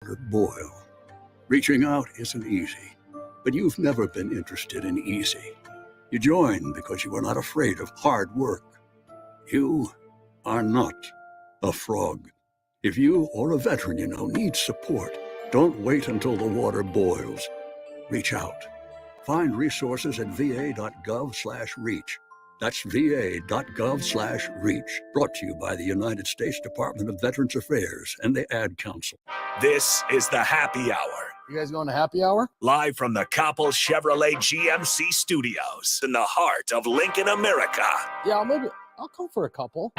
water boil. Reaching out isn't easy, but you've never been interested in easy. You joined because you were not afraid of hard work. You are not a frog. If you or a veteran you know needs support, don't wait until the water boils. Reach out. Find resources at va.gov/reach. That's va.gov/reach. Brought to you by the United States Department of Veterans Affairs and the Ad Council. This is the Happy Hour. You guys going to happy hour? Live from the Coppel Chevrolet GMC studios in the heart of Lincoln, America. Yeah, maybe I'll come for a couple.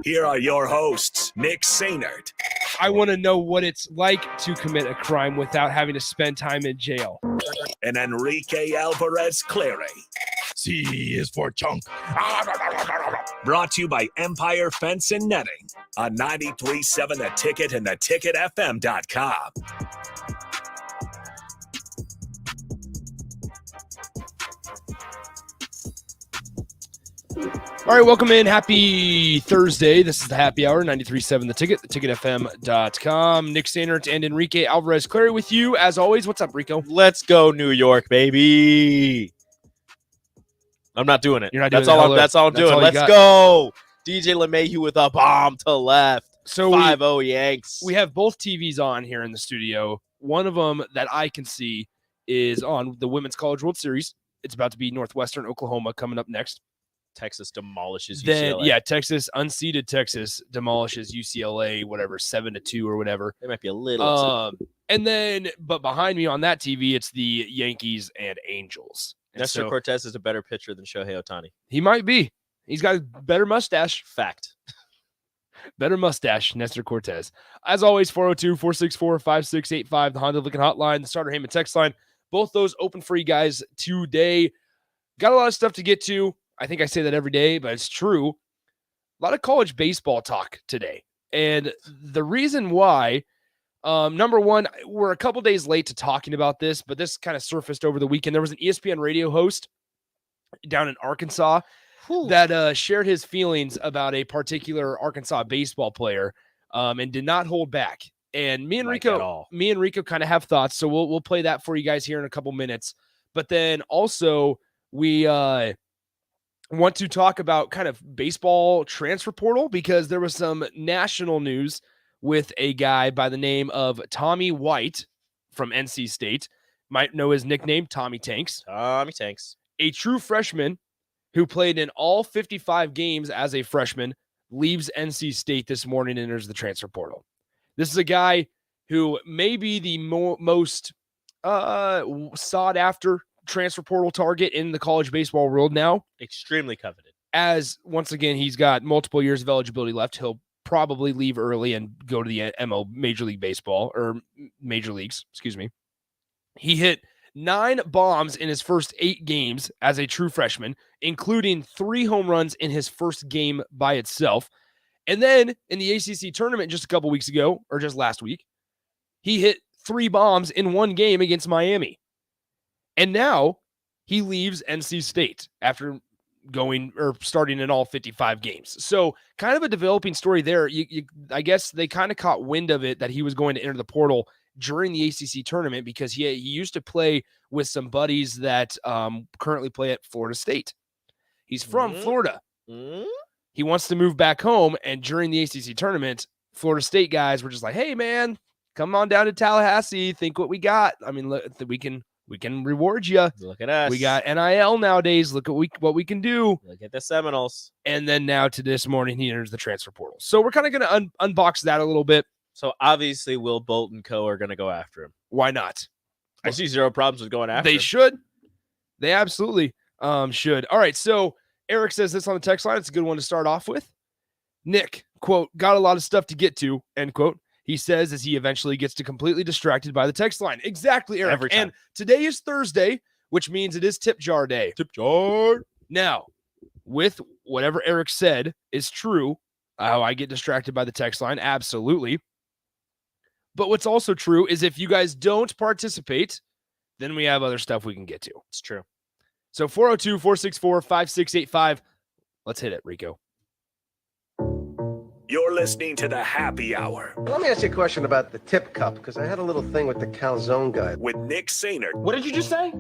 Here are your hosts, Nick Sainert. I want to know what it's like to commit a crime without having to spend time in jail. And Enrique Alvarez Clary. C is for chunk. Brought to you by Empire Fence and Netting on 93.7 The Ticket and theticketfm.com. All right, welcome in. Happy Thursday. This is the Happy Hour, 93.7 The Ticket, theticketfm.com. Nick Sainert and Enrique Alvarez Clary with you. As always, what's up, Rico? Let's go, New York, baby. I'm not doing it. You're not doing That's all I'm doing. Let's go. DJ LeMahieu with a bomb to left. So 5-0 Yanks. We have both TVs on here in the studio. One of them that I can see is on the Women's College World Series. It's about to be Northwestern Oklahoma coming up next. Texas demolishes Then, UCLA. yeah, unseeded Texas demolishes UCLA, whatever, 7-2 or whatever. They might be a little. And then, but behind me on that TV, it's the Yankees and Angels. And Nestor Cortez is a better pitcher than Shohei Ohtani. He might be. He's got a better mustache. Fact. Better mustache, Nestor Cortez. As always, 402-464-5685, the Honda Lincoln Hotline, the Starter Heyman text line. Both those open for you guys today. Got a lot of stuff to get to. I think I say that every day, but it's true. A lot of college baseball talk today. And the reason why, number one, we're a couple days late to talking about this, but this kind of surfaced over the weekend. There was an ESPN radio host down in Arkansas that shared his feelings about a particular Arkansas baseball player and did not hold back. And me and Rico kind of have thoughts, so we'll play that for you guys here in a couple minutes. But then also we want to talk about kind of baseball transfer portal because there was some national news with a guy by the name of Tommy White from NC State. Might know his nickname, Tommy Tanks. Tommy Tanks. A true freshman who played in all 55 games as a freshman, leaves NC State this morning and enters the transfer portal. This is a guy who may be the most sought-after transfer portal target in the college baseball world now. Extremely coveted. As, once again, he's got multiple years of eligibility left. He'll probably leave early and go to the Major League Baseball, or Major Leagues, excuse me. He hit 9 bombs in his first 8 games as a true freshman, including 3 home runs in his first game by itself. And then in the ACC tournament just a couple weeks ago, or just last week, he hit 3 bombs in 1 game against Miami. And now he leaves NC State after starting in all 55 games. So kind of a developing story there. I guess they kind of caught wind of it that he was going to enter the portal during the ACC tournament because he used to play with some buddies that currently play at Florida State. He's from Florida. He wants to move back home, and during the ACC tournament, Florida State guys were just like, hey, man, come on down to Tallahassee. Think what we got. I mean, look, we can reward you. Look at us. We got NIL nowadays. Look at what we can do. Look at the Seminoles. And then now to this morning, he enters the transfer portal. So we're kind of going to unbox that a little bit. So obviously, Will Bolt and co. are going to go after him. Why not? I see zero problems with going after him. They should. They absolutely should. All right, so Eric says this on the text line. It's a good one to start off with. Nick, quote, got a lot of stuff to get to, end quote. He says as he eventually gets completely distracted by the text line. Exactly, Eric. Every time. And today is Thursday, which means it is tip jar day. Tip jar. Now, with whatever Eric said is true, how I get distracted by the text line, absolutely. But what's also true is if you guys don't participate, then we have other stuff we can get to. It's true. So 402-464-5685. Let's hit it, Rico. You're listening to the Happy Hour Let me ask you a question about the tip cup, because I had a little thing with the calzone guy. with Nick Sainert What did you just say?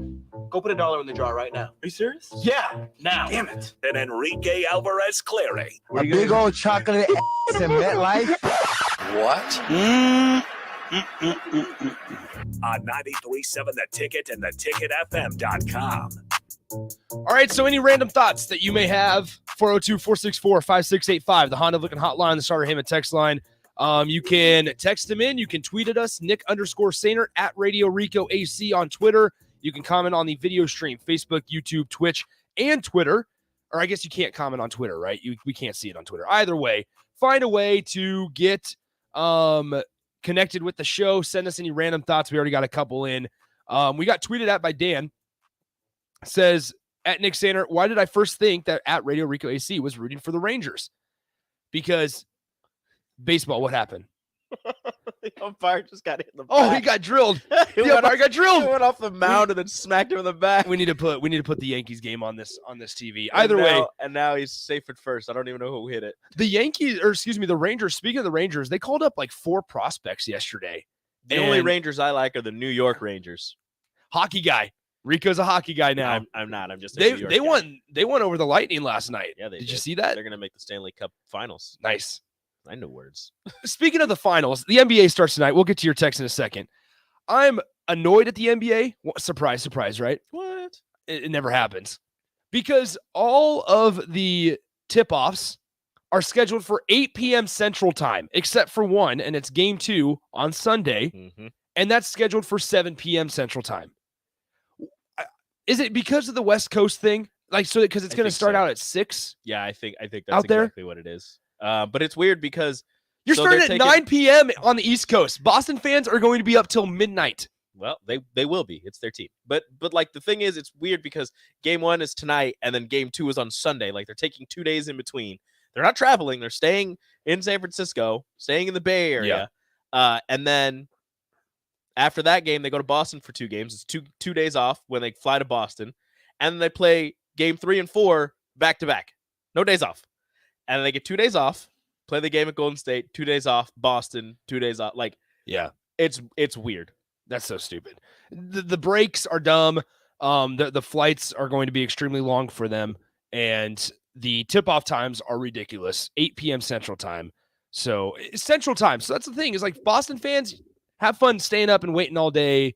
Go put $1 in the jar right now. Are you serious? Yeah, now. Damn it. and Enrique Alvarez Clary. A big old chocolate ass in MetLife. On 93.7 The Ticket and theticketfm.com. All right, so any random thoughts that you may have, 402-464-5685, the Honda Lincoln Hotline, the Starter Heyman text line. You can text them in. You can tweet at us, Nick_Sainert at Radio Rico AC on Twitter. You can comment on the video stream, Facebook, YouTube, Twitch, and Twitter. Or I guess you can't comment on Twitter, right? We can't see it on Twitter. Either way, find a way to get connected with the show. Send us any random thoughts. We already got a couple in. We got tweeted at by Dan. Says, at Nick Sainert, why did I first think that at Radio Rico AC was rooting for the Rangers? Because baseball, what happened? The umpire just got hit in the back. Oh, he got drilled. He The umpire got He drilled. went off the mound and then smacked him in the back. We need to put the Yankees game on this TV. Either way, And now he's safe at first. I don't even know who hit it. the Rangers, speaking of the Rangers, they called up like 4 prospects yesterday. The only And- Rangers I like are the New York Rangers. Hockey guy. Rico's a hockey guy now. I'm not. I'm just a They New York they guy. won over the Lightning last night. Yeah, they Did did. you see that? They're gonna make the Stanley Cup Finals. Nice. I know words. Speaking of the finals, the NBA starts tonight. We'll get to your text in a second. I'm annoyed at the NBA. Surprise, surprise, right? What? It never happens. Because all of the tip-offs are scheduled for 8 p.m. Central Time, except for one, and it's Game 2 on Sunday, Mm-hmm. and that's scheduled for 7 p.m. Central Time. Is it because of the West Coast thing? Like, so because it's I going to think start so. out at 6? Yeah, I think that's Out there? exactly what it is. But it's weird because You're so starting they're at taking- 9 p.m. on the East Coast. Boston fans are going to be up till midnight. Well, they will be. It's their team. But like the thing is, it's weird because Game 1 is tonight and then Game 2 is on Sunday. Like they're taking 2 days in between. They're not traveling. They're staying in San Francisco, staying in the Bay Area. And then after that game, they go to Boston for 2 games. It's two days off when they fly to Boston. And then they play Game 3 and 4 back to back. No days off. And then they get 2 days off, play the game at Golden State, 2 days off, Boston, 2 days off. Like, Yeah. it's weird. That's so stupid. The breaks are dumb. The flights are going to be extremely long for them. And the tip-off times are ridiculous. 8 p.m. Central Time. So Central Time. So that's the thing is like Boston fans have fun staying up and waiting all day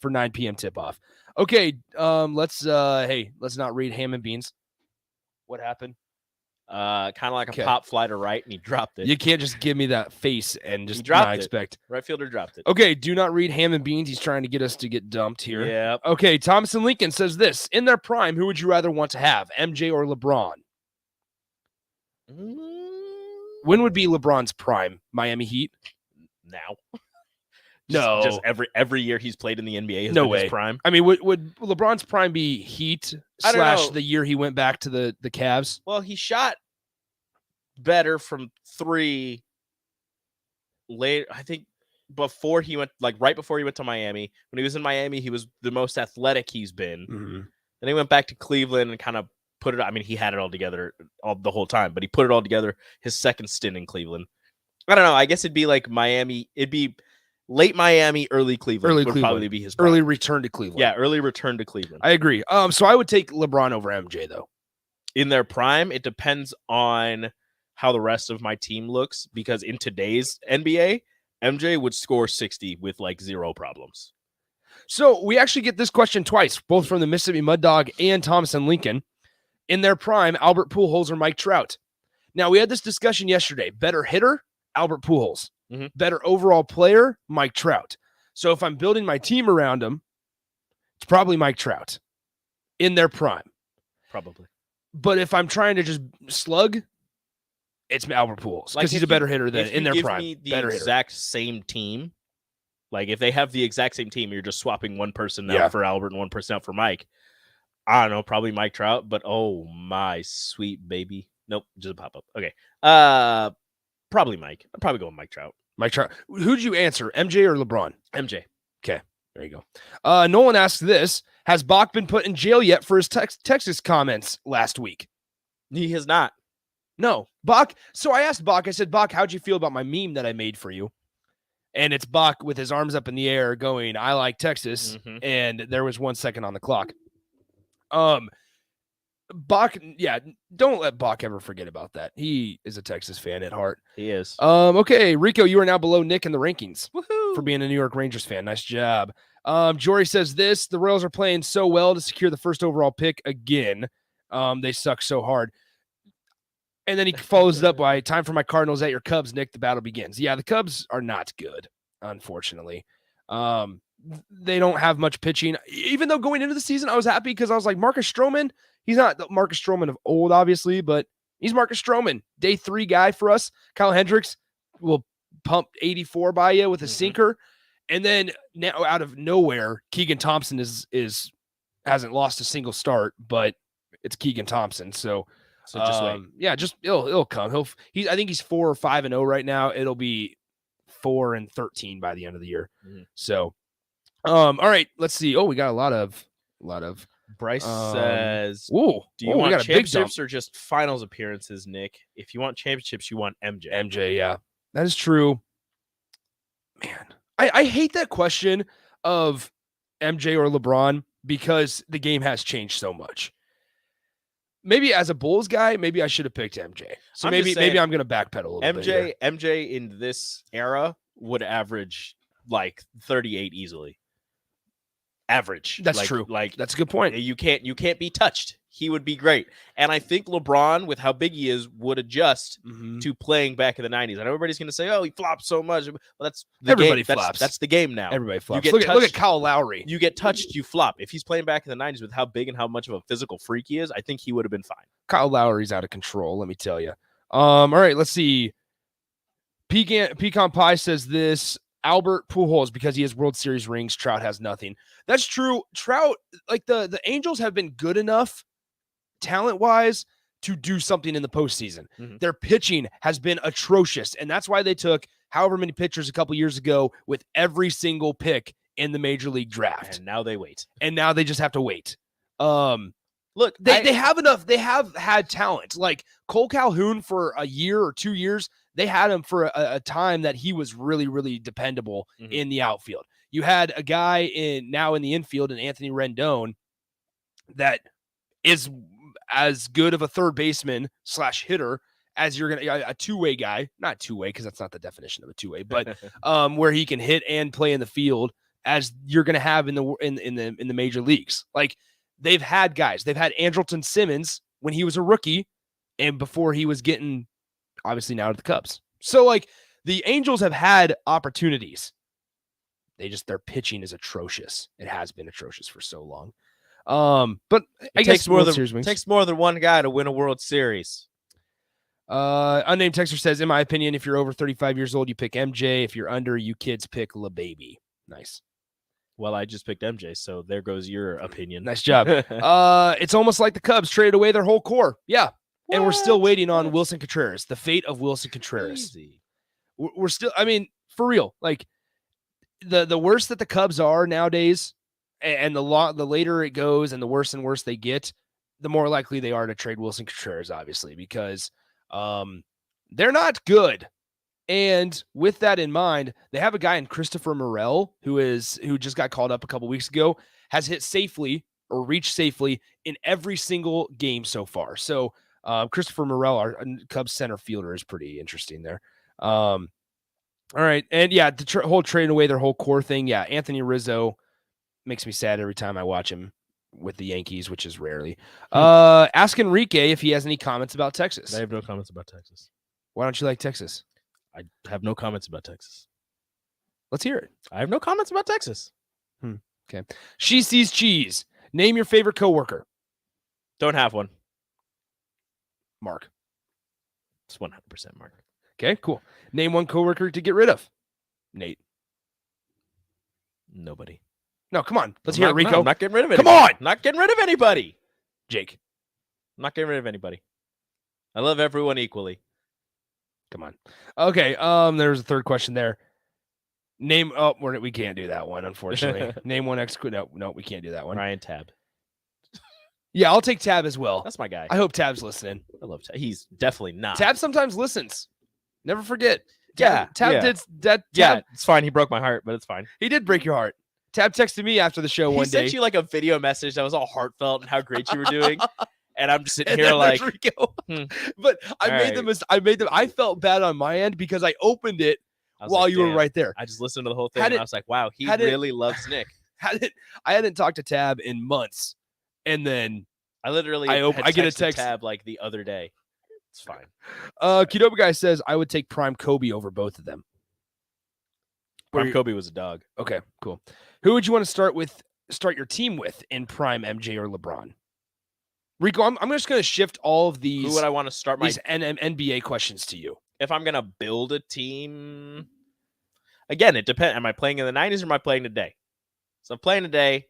for 9 p.m. tip-off. Okay. Let's not read ham and beans. What happened? Kind of like Okay. a pop fly to right, and he dropped it. You can't just give me that face and just dropped not it. expect. Right fielder dropped it. Okay, do not read ham and beans. He's trying to get us to get dumped here. Yep. Okay, Thomas and Lincoln says this. In their prime, who would you rather want to have, MJ or LeBron? When would be LeBron's prime? Miami Heat? Now. No. Just every year he's played in the NBA has No been way. his prime. I mean, would LeBron's prime be Heat I don't / know. the year he went back to the Cavs? Well, he shot better from 3 later. I think before he went, like right before he went to Miami. When he was in Miami, he was the most athletic he's been. Then he went back to Cleveland and kind of put it. I mean, he had it all together the whole time, but he put it all together his second stint in Cleveland. I don't know. I guess it'd be like Miami. It'd be late Miami, early Cleveland. Early would Cleveland. probably be his prime. Early return to Cleveland. Yeah, early return to Cleveland. I agree. So I would take LeBron over MJ, though. In their prime, it depends on how the rest of my team looks, because in today's NBA, MJ would score 60 with like 0 problems. So we actually get this question twice, both from the Mississippi Mud Dog and Thomas and Lincoln. In their prime, Albert Pujols or Mike Trout? Now, we had this discussion yesterday. Better hitter, Albert Pujols. Mhm. Better overall player, Mike Trout. So if I'm building my team around him, it's probably Mike Trout in their prime. Probably. But if I'm trying to just slug, it's Albert Pujols because Like, he's if a better you- hitter than If in you their give prime. me the Better hitter. exact same team, like if they have the exact same team, you're just swapping one person out Yeah. for Albert and one person out for Mike. I don't know, probably Mike Trout, but oh my sweet baby. Nope, just a pop-up. Okay. Probably Mike. I'd probably go with Mike Trout. Mike Trout. Who'd you answer, MJ or LeBron? MJ. There you go. Nolan asks this. Has Bach been put in jail yet for his Texas comments last week? He has not. No, Bach. So I asked Bach, I said, Bach, how'd you feel about my meme that I made for you? And it's Bach with his arms up in the air going, I like Texas. Mhm. And there was 1 second on the clock. Bach, yeah, don't let Bach ever forget about that. He is a Texas fan at heart. He is. Okay, Rico, you are now below Nick in the rankings Woohoo! for being a New York Rangers fan. Nice job. Jory says this, the Royals are playing so well to secure the first overall pick again. They suck so hard. And then he follows it up by time for my Cardinals at your Cubs, Nick. The battle begins. Yeah, the Cubs are not good, unfortunately. They don't have much pitching. Even though going into the season, I was happy because I was like, Marcus Stroman, he's not the Marcus Stroman of old, obviously, but he's Marcus Stroman. Day 3 guy for us. Kyle Hendricks will pump 84 by you with a sinker. And then now out of nowhere, Keegan Thompson hasn't lost a single start, but it's Keegan Thompson. So just wait. Yeah, just it'll come. I think he's 4 or 5-0 right now. It'll be 4-13 by the end of the year. So, all right, let's see. Oh, we got a lot of. Bryce says, "Ooh, do you want championships or just finals appearances, Nick? If you want championships, you want MJ. MJ, yeah, that is true. Man, I hate that question of MJ or LeBron because the game has changed so much. Maybe as a Bulls guy, maybe I should have picked MJ. So maybe I'm going to backpedal a little bit here. MJ in this era would average like 38 easily. Average. That's true. Like that's a good point. You can't be touched. He would be great. And I think LeBron, with how big he is, would adjust to playing back in the 90s. I know everybody's going to say, oh, he flops so much. Well, that's the Everybody game. flops. That's the game now. Everybody flops. You Look get at Kyle Lowry. You get touched, you flop. If he's playing back in the 90s with how big and how much of a physical freak he is, I think he would have been fine. Kyle Lowry's out of control, let me tell you. All right, let's see. Pecan Pie says this. Albert Pujols, because he has World Series rings, Trout has nothing. That's true. Trout, like the Angels have been good enough talent-wise to do something in the postseason. Their pitching has been atrocious, and that's why they took however many pitchers a couple years ago with every single pick in the Major League draft. And now they wait. And now they just have to wait. Look, they have enough. They have had talent. Like Cole Calhoun for a year or 2 years, they had him for a time that he was really, really dependable in the outfield. You had a guy now in the infield, in Anthony Rendon, that is as good of a third baseman / hitter as you're gonna a two-way guy, not two-way because that's not the definition of a two-way, but where he can hit and play in the field as you're gonna have in the major leagues. Like they've had guys, they've had Andrelton Simmons when he was a rookie, and before he was getting obviously now to the Cubs. So like the Angels have had opportunities. Their pitching is atrocious. It has been atrocious for so long. But I guess takes more than one guy to win a World Series. Unnamed texter says, in my opinion, if you're over 35 years old, you pick MJ. If you're under, you kids pick LaBaby. Nice. Well, I just picked MJ, so there goes your opinion. Nice job. It's almost like the Cubs traded away their whole core. Yeah. What? And we're still waiting on Wilson Contreras, the fate of Wilson Contreras. We're still, I mean, for real, like the worse that the Cubs are nowadays, and the later it goes and the worse and worse they get, the more likely they are to trade Wilson Contreras, obviously, because they're not good. And with that in mind, they have a guy in Christopher Morel who just got called up a couple weeks ago, has hit safely or reached safely in every single game so far. So Christopher Morel, our Cubs center fielder, is pretty interesting there. All right. And yeah, the whole trading away their whole core thing. Yeah. Anthony Rizzo makes me sad every time I watch him with the Yankees, which is rarely. Ask Enrique if he has any comments about Texas. I have no comments about Texas. Why don't you like Texas? I have no comments about Texas. Let's hear it. I have no comments about Texas. Okay. She sees cheese. Name your favorite coworker. Don't have one. Mark. It's 100% Mark. Okay, cool. Name one coworker to get rid of. Nate. Nobody. No, come on. Let's hear it, Rico. No, I'm not getting rid of anybody. Come on. Not getting rid of anybody. Jake. I'm not getting rid of anybody. I love everyone equally. Come on. Okay. There's a third question there. Name. Oh, we can't do that one, unfortunately. Name one ex. No, we can't do that one. Ryan Tabb. Yeah, I'll take Tab as well. That's my guy. I hope Tab's listening. I love Tab. He's definitely not. Tab sometimes listens. Never forget. Yeah, Tab yeah. did that. Yeah, Tab, it's fine. He broke my heart, but it's fine. he did break your heart. Tab texted me after the show He one sent day. you like a video message that was all heartfelt and how great you were doing. And I'm just sitting And here then like, there's Rico. But I made All I felt bad on my end because I opened it I was while like, you were "Damn." right there. I just listened to the whole thing Had and it- I was like, wow, he had it- really loves Nick. I hadn't talked to Tab in months, and then I literally I get a texted text. Tab like the other day. It's fine. Qdoba guy says I would take Prime Kobe over both of them. Prime Kobe was a dog. Okay, cool. Who would you want to start your team with in Prime MJ or LeBron? Rico, I'm just going to shift all of these. Who would I want to start my these NBA questions to you? if I'm gonna build a team? Again, it depends. Am I playing in the 90s or am I playing today? So I'm playing today,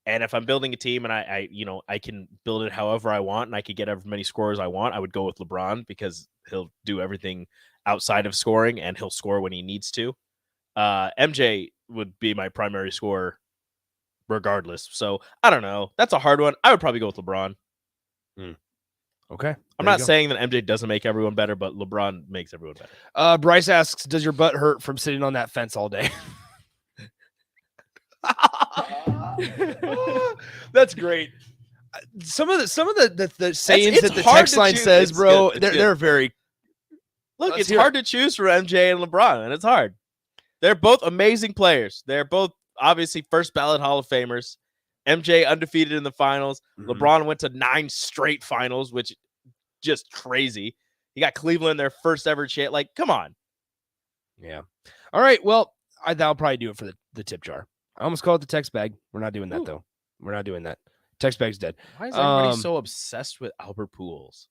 and if I'm building a team and I can build it however I want and I could get as many scorers I want, I would go with LeBron because he'll do everything outside of scoring and he'll score when he needs to. MJ would be my primary scorer regardless. So I don't know. That's a hard one. I would probably go with LeBron. Okay. I'm not saying that MJ doesn't make everyone better, but LeBron makes everyone better. Bryce asks, does your butt hurt from sitting on that fence all day? That's great. Some of the sayings it's that the hard text to line choose. says, It's bro, good. It's good. they're very. Look, Let's it's hear hard to choose for MJ and LeBron, and it's hard. They're both amazing players. They're both obviously first ballot Hall of Famers. MJ undefeated in the finals. Mhm. LeBron went to 9 straight finals, which just crazy. He got Cleveland their first ever chance. Like, come on. Yeah. All right. Well, I'll probably do it for the tip jar. I almost called it the text bag. We're not doing that, though. We're not doing that. Text bag's dead. Why is everybody Um, so obsessed with Albert Pujols?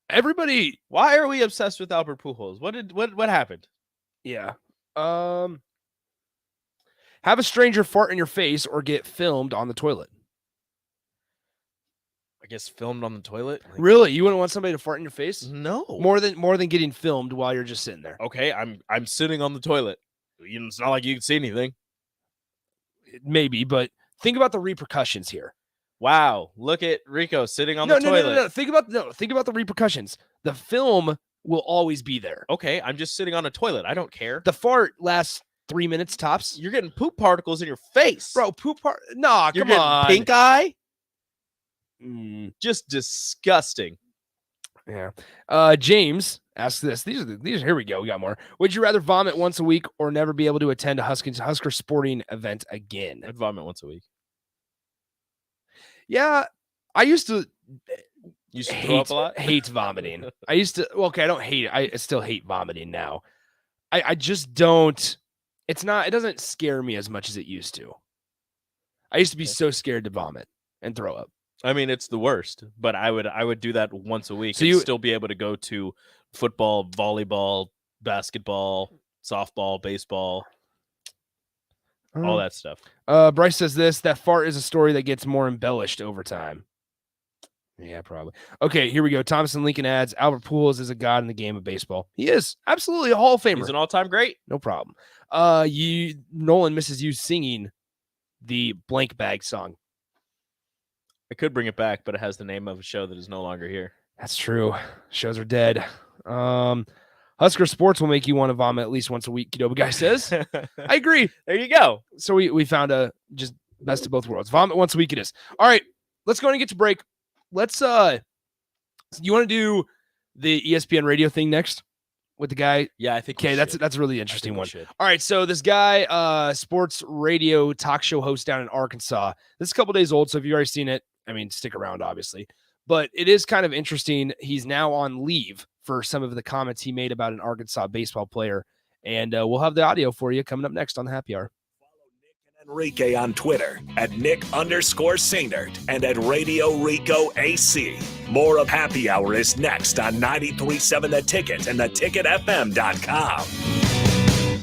Everybody. Why are we obsessed with Albert Pujols? What happened? Yeah. Have a stranger fart in your face or get filmed on the toilet. I guess filmed on the toilet. Like, Really? You wouldn't want somebody to fart in your face? no. More than getting filmed while you're just sitting there. Okay, I'm sitting on the toilet. It's not like you can see anything. Maybe, but think about the repercussions here. Wow, look at Rico sitting on the toilet. No. Think about the repercussions. The film will always be there. Okay, I'm just sitting on a toilet. I don't care. The fart lasts 3 minutes tops. You're getting poop particles in your face. Bro, poop part. Nah, You're come getting on. pink eye? Mm, Just disgusting. yeah. James asks this. These are here we go. We got more. Would you rather vomit once a week or never be able to attend a Husker sporting event again? I'd vomit once a week. Yeah. I used to You should throw up a lot? hate vomiting. I used to okay, I don't hate it. I still hate vomiting now. I just don't. It doesn't scare me as much as it used to. I used to be so scared to vomit and throw up. I mean, it's the worst, but I would do that once a week So and you- still be able to go to football, volleyball, basketball, softball, baseball, all that stuff. Bryce says that fart is a story that gets more embellished over time. Yeah, probably. Okay, here we go. Thompson Lincoln adds Albert Pujols is a god in the game of baseball. He is absolutely a Hall of Famer. He's an all-time great. No problem. Nolan misses you singing the blank bag song. I could bring it back, but it has the name of a show that is no longer here. That's true. Shows are dead. Husker sports will make you want to vomit at least once a week. Qdoba guy says. I agree. There you go. So we found a just best of both worlds. Vomit once a week it is. All right, let's go and get to break. Let's you want to do the ESPN radio thing next with the guy? Yeah, I think. Okay, we that's should. a really I think interesting we one. should. All right, so this guy, sports radio talk show host down in Arkansas. This is a couple days old, so if you've already seen it, I mean, stick around, obviously. But it is kind of interesting. He's now on leave for some of the comments he made about an Arkansas baseball player, and we'll have the audio for you coming up next on the Happy Hour. Enrique on Twitter at Nick_Sainert and at Radio Rico AC. More of Happy Hour is next on 93.7 The Ticket and theticketfm.com.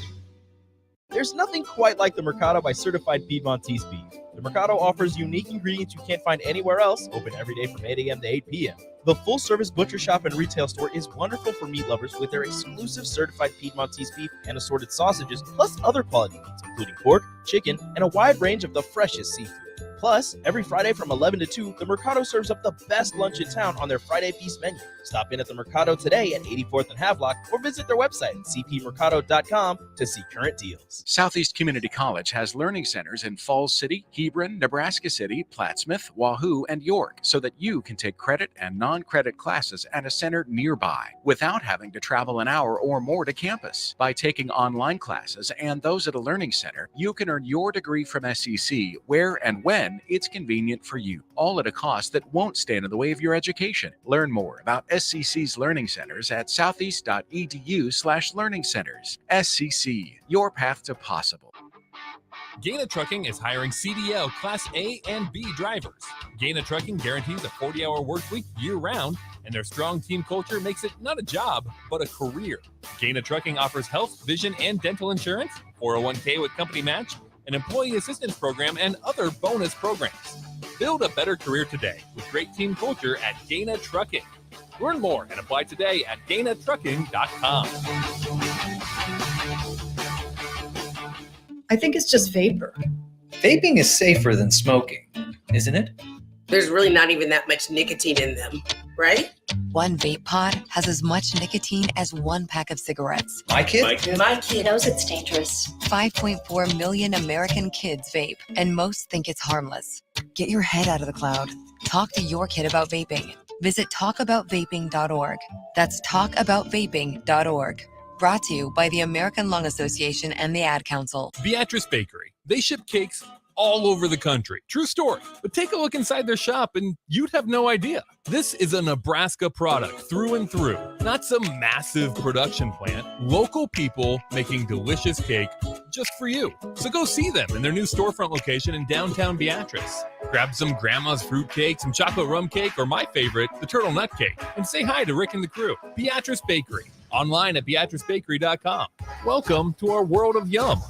There's nothing quite like the Mercado by Certified Piedmontese Beef. The Mercado offers unique ingredients you can't find anywhere else, open every day from 8 a.m. to 8 p.m. The full-service butcher shop and retail store is wonderful for meat lovers with their exclusive Certified Piedmontese Beef and assorted sausages, plus other quality meats, including pork, chicken, and a wide range of the freshest seafood. Plus, every Friday from 11 to 2, the Mercado serves up the best lunch in town on their Friday Feast menu. Stop in at the Mercado today at 84th and Havelock or visit their website at cpmercado.com to see current deals. Southeast Community College has learning centers in Falls City, Hebron, Nebraska City, Plattsmouth, Wahoo, and York so that you can take credit and non-credit classes at a center nearby without having to travel an hour or more to campus. By taking online classes and those at a learning center, you can earn your degree from SEC where and when it's convenient for you, all at a cost that won't stand in the way of your education. Learn more about SCC's learning centers at southeast.edu/learning centers. SCC, your path to possible. Gaina Trucking is hiring CDL Class A and B drivers. Gaina Trucking guarantees a 40-hour work week year-round, and their strong team culture makes it not a job, but a career. Gaina Trucking offers health, vision, and dental insurance, 401k with company match, an employee assistance program, and other bonus programs. Build a better career today with great team culture at Gaina Trucking. Learn more and apply today at GainaTrucking.com. I think it's just vapor. Vaping is safer than smoking, isn't it? There's really not even that much nicotine in them, right? One vape pod has as much nicotine as one pack of cigarettes. My kid? My kid knows it's dangerous. 5.4 million American kids vape, and most think it's harmless. Get your head out of the cloud. Talk to your kid about vaping. Visit talkaboutvaping.org. That's talkaboutvaping.org. Brought to you by the American Lung Association and the Ad Council. Beatrice Bakery. They ship cakes all over the country. True story. But take a look inside their shop and you'd have no idea. This is a Nebraska product through and through. Not some massive production plant. Local people making delicious cake just for you. So go see them in their new storefront location in downtown Beatrice. Grab some grandma's fruit cake, some chocolate rum cake, or my favorite, the turtle nut cake. And say hi to Rick and the crew. Beatrice Bakery. Online at beatricebakery.com. Welcome to our world of yum.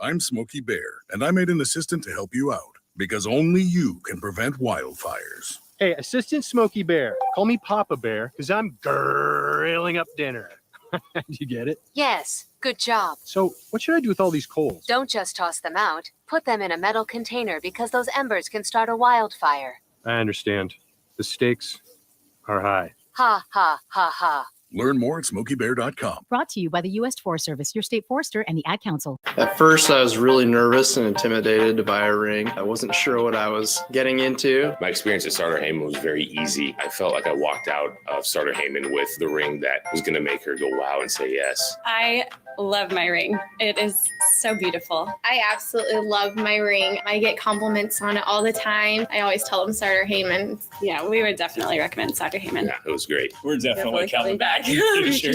I'm Smokey Bear, and I made an assistant to help you out, because only you can prevent wildfires. Hey, Assistant Smokey Bear, call me Papa Bear, because I'm grilling up dinner. You get it? Yes, good job. So what should I do with all these coals? Don't just toss them out. Put them in a metal container because those embers can start a wildfire. I understand. The stakes are high. Ha, ha, ha, ha. Learn more at SmokeyBear.com. Brought to you by the U.S. Forest Service, your state forester, and the Ad Council. At first, I was really nervous and intimidated to buy a ring. I wasn't sure what I was getting into. My experience at Starter Heyman was very easy. I felt like I walked out of Starter Heyman with the ring that was going to make her go wow and say yes. I love my ring. It is so beautiful. I absolutely love my ring. I get compliments on it all the time. I always tell them Starter Heyman. Yeah, we would definitely recommend Starter Heyman. Yeah, it was great. We're definitely coming back. Sure.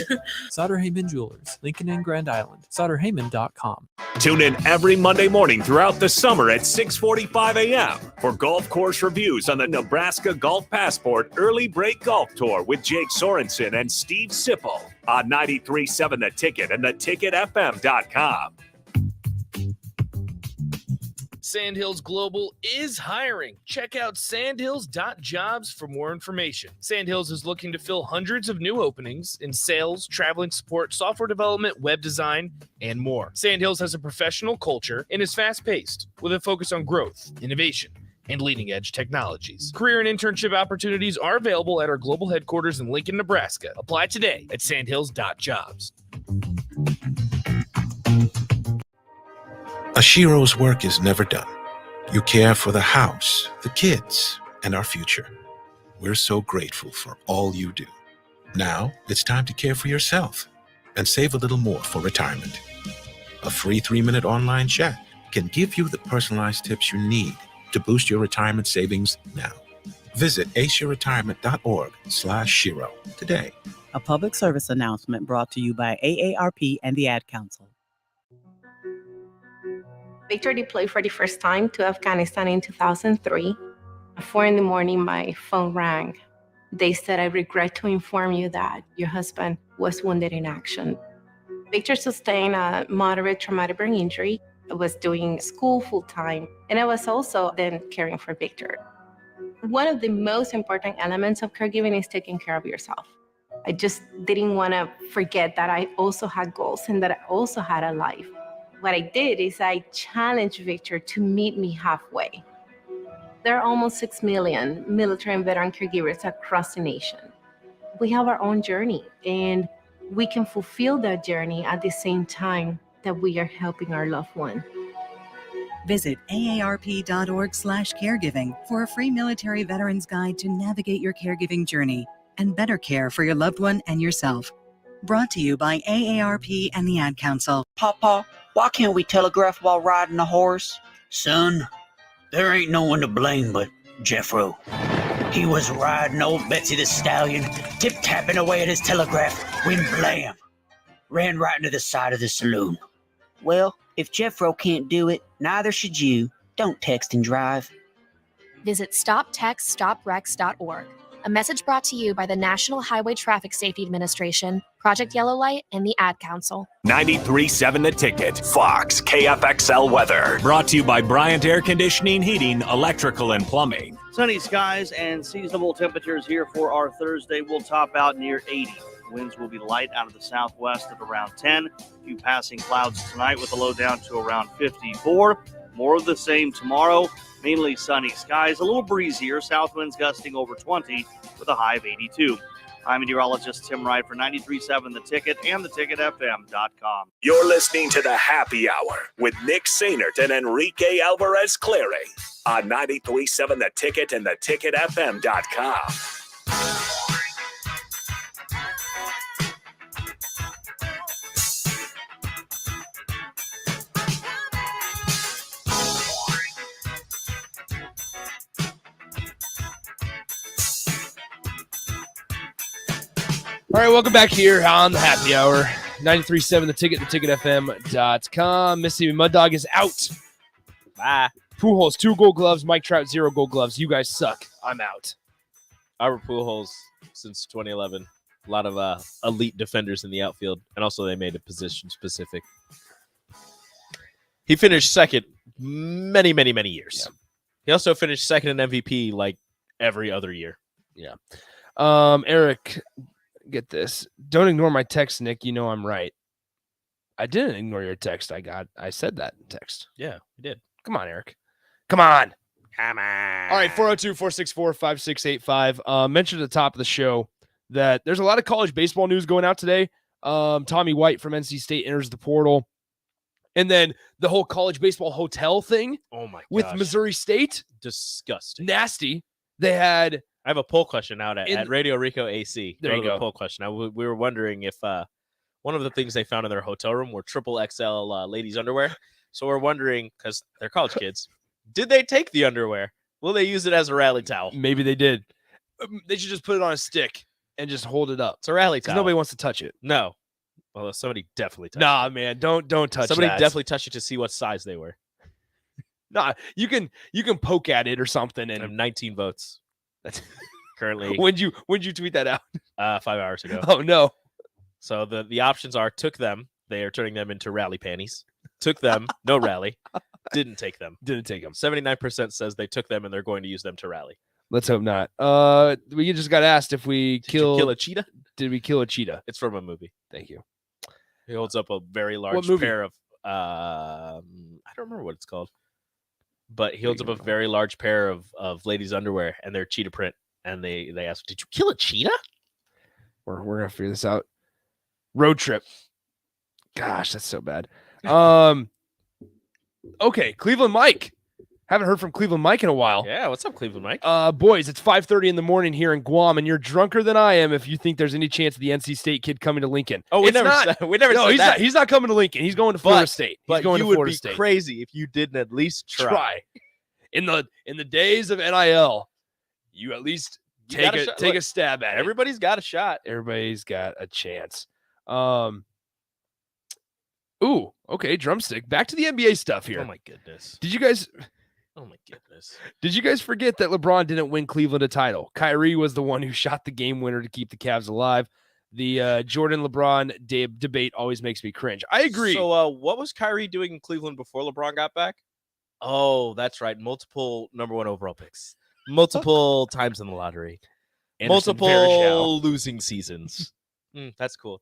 Sauter Heyman Jewelers, Lincoln and Grand Island. SauterHeyman.com. Tune in every Monday morning throughout the summer at 6:45 a.m. for golf course reviews on the Nebraska Golf Passport Early Break Golf Tour with Jake Sorensen and Steve Sipple on 93.7 The Ticket and theticketfm.com. Sandhills Global is hiring. Check out sandhills.jobs for more information. Sandhills is looking to fill hundreds of new openings in sales, traveling support, software development, web design, and more. Sandhills has a professional culture and is fast-paced with a focus on growth, innovation, and leading-edge technologies. Career and internship opportunities are available at our global headquarters in Lincoln, Nebraska. Apply today at sandhills.jobs. Ashiro's work is never done. You care for the house, the kids, and our future. We're so grateful for all you do. Now it's time to care for yourself and save a little more for retirement. A free 3-minute online chat can give you the personalized tips you need to boost your retirement savings now. Visit aceyourretirement.org/Shiro today. A public service announcement brought to you by AARP and the Ad Council. Victor deployed for the first time to Afghanistan in 2003. At 4 a.m, my phone rang. They said, "I regret to inform you that your husband was wounded in action." Victor sustained a moderate traumatic brain injury. I was doing school full-time, and I was also then caring for Victor. One of the most important elements of caregiving is taking care of yourself. I just didn't want to forget that I also had goals and that I also had a life. What I did is I challenged Victor to meet me halfway. There are almost 6 million military and veteran caregivers across the nation. We have our own journey, and we can fulfill that journey at the same time that we are helping our loved one. Visit aarp.org/caregiving for a free military veterans guide to navigate your caregiving journey and better care for your loved one and yourself. Brought to you by AARP and the Ad Council. Papa, why can't we telegraph while riding a horse? Son, there ain't no one to blame but Jeffro. He was riding old Betsy the Stallion, tip-tapping away at his telegraph, when blam, ran right into the side of the saloon. Well, if Jeffro can't do it, neither should you. Don't text and drive. Visit StopTextStopWrecks.org. A message brought to you by the National Highway Traffic Safety Administration, Project Yellow Light, and the Ad Council. 93.7 The Ticket, Fox, KFXL weather. Brought to you by Bryant Air Conditioning, Heating, Electrical, and Plumbing. Sunny skies and seasonable temperatures here for our Thursday. We'll top out near 80. Winds will be light out of the southwest at around 10. A few passing clouds tonight with a low down to around 54. More of the same tomorrow. Mainly sunny skies, a little breezier, south winds gusting over 20 with a high of 82. I'm meteorologist Tim Wright for 93.7 The Ticket and theticketfm.com. You're listening to the Happy Hour with Nick Sainert and Enrique Alvarez Clary on 93.7 The Ticket and theticketfm.com. All right, welcome back here on the Happy Hour. 93.7 The Ticket, theticketfm.com. Mississippi Mud Dog is out. Bye. Pujols, 2 gold gloves. Mike Trout, 0 gold gloves. You guys suck. I'm out. Albert Pujols since 2011. A lot of elite defenders in the outfield, and also they made it position specific. He finished second many, many, many years. Yeah. He also finished second in MVP like every other year. Yeah. Eric, get this. Don't ignore my text, Nick. You know I'm right. I didn't ignore your text. I said that in text. Yeah, you did. Come on, Eric. Come on. Come on. All right, 402-464-5685. Mentioned at the top of the show that there's a lot of college baseball news going out today. Tommy White from NC State enters the portal. And then the whole college baseball hotel thing. Oh, my gosh. With Missouri State. Disgusting. Nasty. They had... I have a poll question out at Radio Rico AC. There you go. A poll question. We were wondering if one of the things they found in their hotel room were triple XL ladies' underwear. So we're wondering, because they're college kids, did they take the underwear? Will they use it as a rally towel? Maybe they did. They should just put it on a stick and just hold it up. It's a rally towel. Nobody wants to touch it. No. Well, somebody definitely touched it. Nah, man, don't touch Somebody that. definitely touched it to see what size they were. Nah, you can poke at it or something. And I have 19 votes. That's currently. When'd you tweet that out? 5 hours ago. Oh no. So the options are: took them, they are turning them into rally panties. Took them, no rally. Didn't take them. 79% says they took them and they're going to use them to rally. Let's hope not. We just got asked if we kill a cheetah. Did we kill a cheetah? It's from a movie. Thank you. He holds up a very large pair of I don't remember what it's called, but he holds up a very large pair of ladies' underwear, and they're cheetah print. And they ask, "Did you kill a cheetah?" We're gonna figure this out. Road trip. Gosh, that's so bad. Okay, Cleveland Mike. Haven't heard from Cleveland Mike in a while. Yeah, what's up, Cleveland Mike? Boys, it's 5:30 in the morning here in Guam, and you're drunker than I am if you think there's any chance of the NC State kid coming to Lincoln. Oh, we never said that. He's not coming to Lincoln. He's going to Florida State. He's going to Florida State. But you would be crazy if you didn't at least try. In the days of NIL, you at least take a stab at it. Everybody's got a shot. Everybody's got a chance. Ooh, okay, drumstick. Back to the NBA stuff here. Oh my goodness. Did you guys forget that LeBron didn't win Cleveland a title? Kyrie was the one who shot the game winner to keep the Cavs alive. The Jordan-LeBron debate always makes me cringe. I agree. So what was Kyrie doing in Cleveland before LeBron got back? Oh, that's right. Multiple number 1 overall picks. Multiple times in the lottery. Anderson Multiple losing seasons. That's cool.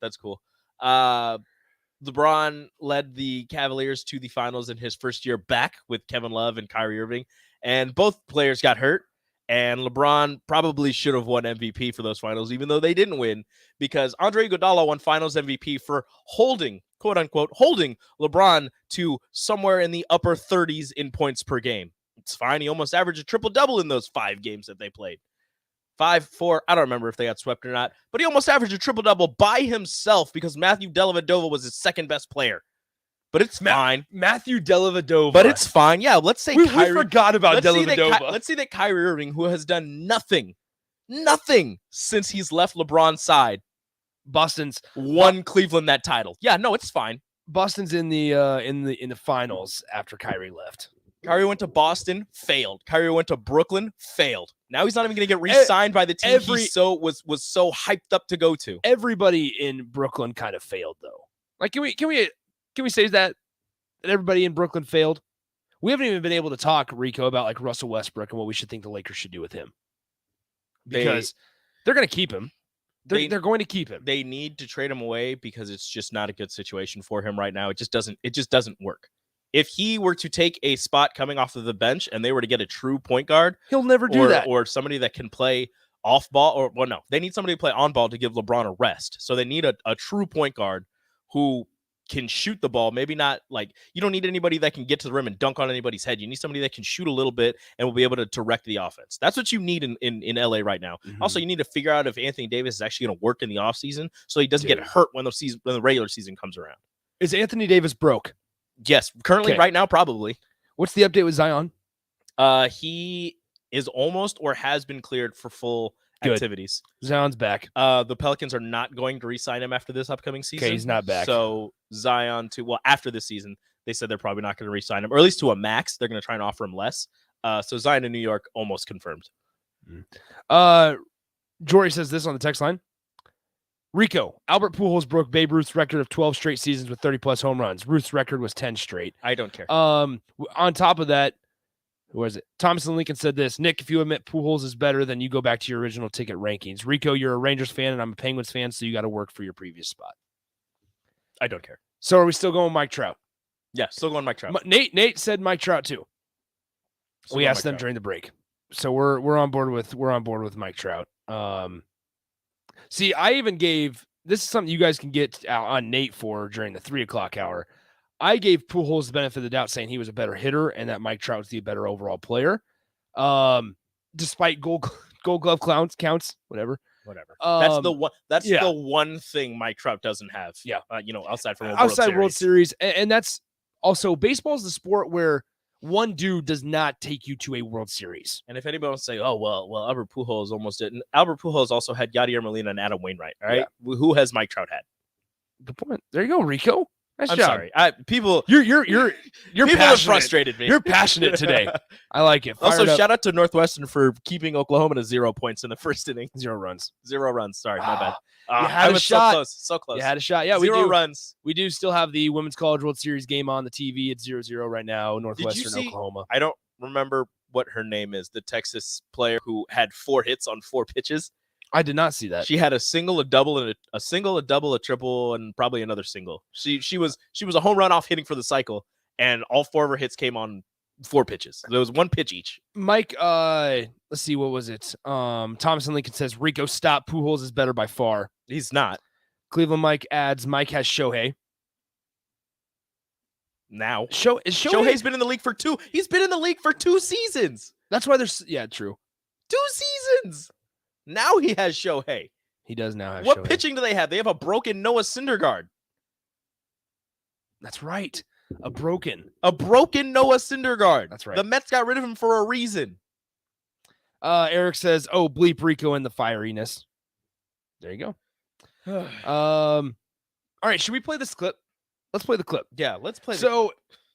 LeBron led the Cavaliers to the finals in his first year back with Kevin Love and Kyrie Irving, and both players got hurt. And LeBron probably should have won MVP for those finals, even though they didn't win, because Andre Iguodala won finals MVP for holding, quote unquote, holding LeBron to somewhere in the upper 30s in points per game. It's fine. He almost averaged a triple-double in those 5 games that they played. 5-4. I don't remember if they got swept or not, but he almost averaged a triple-double by himself because Matthew Dellavedova was his second best player. But it's fine. Matthew Dellavedova. But it's fine. Yeah, let's say we Kyrie. forgot about Dellavedova. Let's say that Kyrie Irving, who has done nothing since he's left LeBron's side, Boston's won Cleveland that title. Yeah, no, it's fine. Boston's in the finals after Kyrie left. Kyrie went to Boston, failed. Kyrie went to Brooklyn, failed. Now he's not even going to get re-signed by the team he was so hyped up to go to. Everybody in Brooklyn kind of failed, though. Like, can we say that everybody in Brooklyn failed? We haven't even been able to talk, Rico, about like Russell Westbrook and what we should think the Lakers should do with him, because they're going to keep him. They're going to keep him. They need to trade him away because it's just not a good situation for him right now. It just doesn't work. If he were to take a spot coming off of the bench and they were to get a true point guard, he'll never do that. Or somebody that can play off ball, they need somebody to play on ball to give LeBron a rest. So they need a true point guard who can shoot the ball. Maybe not like, you don't need anybody that can get to the rim and dunk on anybody's head. You need somebody that can shoot a little bit and will be able to direct the offense. That's what you need in LA right now. Mm-hmm. Also, you need to figure out if Anthony Davis is actually going to work in the offseason so he doesn't get hurt when the regular season comes around. Is Anthony Davis broke? Yes, currently right now, probably. What's the update with Zion? He is almost or has been cleared for full activities. Zion's back. The Pelicans are not going to re-sign him after this upcoming season. Okay, he's not back. So Zion after this season, they said they're probably not going to re-sign him, or at least to a max. They're going to try and offer him less. So Zion in New York almost confirmed. Jory says this on the text line. Rico, Albert Pujols broke Babe Ruth's record of 12 straight seasons with 30-plus home runs. Ruth's record was 10 straight. I don't care. On top of that, who was it? Thompson Lincoln said this. Nick, if you admit Pujols is better, then you go back to your original ticket rankings. Rico, you're a Rangers fan, and I'm a Penguins fan, so you got to work for your previous spot. I don't care. So are we still going Mike Trout? Yeah, still going Mike Trout. Nate said Mike Trout too. We asked them during the break, so we're on board with Mike Trout. See, I even gave this is something you guys can get on Nate for during the 3:00 hour. I gave Pujols the benefit of the doubt, saying he was a better hitter and that Mike Trout was the better overall player. Despite gold glove counts, whatever. That's the one thing Mike Trout doesn't have. Yeah. Outside from World Series. And that's also, baseball is the sport where one dude does not take you to a World Series. And if anybody wants to say, oh, well, Albert Pujols almost didn't. Albert Pujols also had Yadier Molina and Adam Wainwright. All right. Yeah. Who has Mike Trout had? Good point. There you go, Rico. Nice I'm job. sorry. You're people have frustrated me. You're passionate today. I like it. Also, shout out to Northwestern for keeping Oklahoma to 0 points in the first inning. 0 runs. 0 runs. Sorry, my bad. You had a shot. So close. You had a shot. Yeah, 0 runs. We do still have the Women's College World Series game on the TV. It's 0-0 right now. Northwestern, Oklahoma. I don't remember what her name is. The Texas player who had 4 hits on 4 pitches. I did not see that. She had a single, a double, and a double, a triple, and probably another single. She was a home run off hitting for the cycle, and all 4 of her hits came on 4 pitches. There was 1 pitch each. Mike, let's see, what was it? Thompson Lincoln says Rico, stop. Pujols is better by far. He's not. Cleveland Mike adds Mike has Shohei. Now Shohei's been in the league for 2. He's been in the league for 2 seasons. That's why there's true. 2 seasons. Now he has Shohei. He does now have What Shohei. pitching do they have? They have a broken Noah Syndergaard. That's right. A broken Noah Syndergaard. That's right. The Mets got rid of him for a reason. Eric says, oh, bleep Rico and the fieriness. There you go. All right, should we play this clip? Let's play the clip. Yeah, let's play.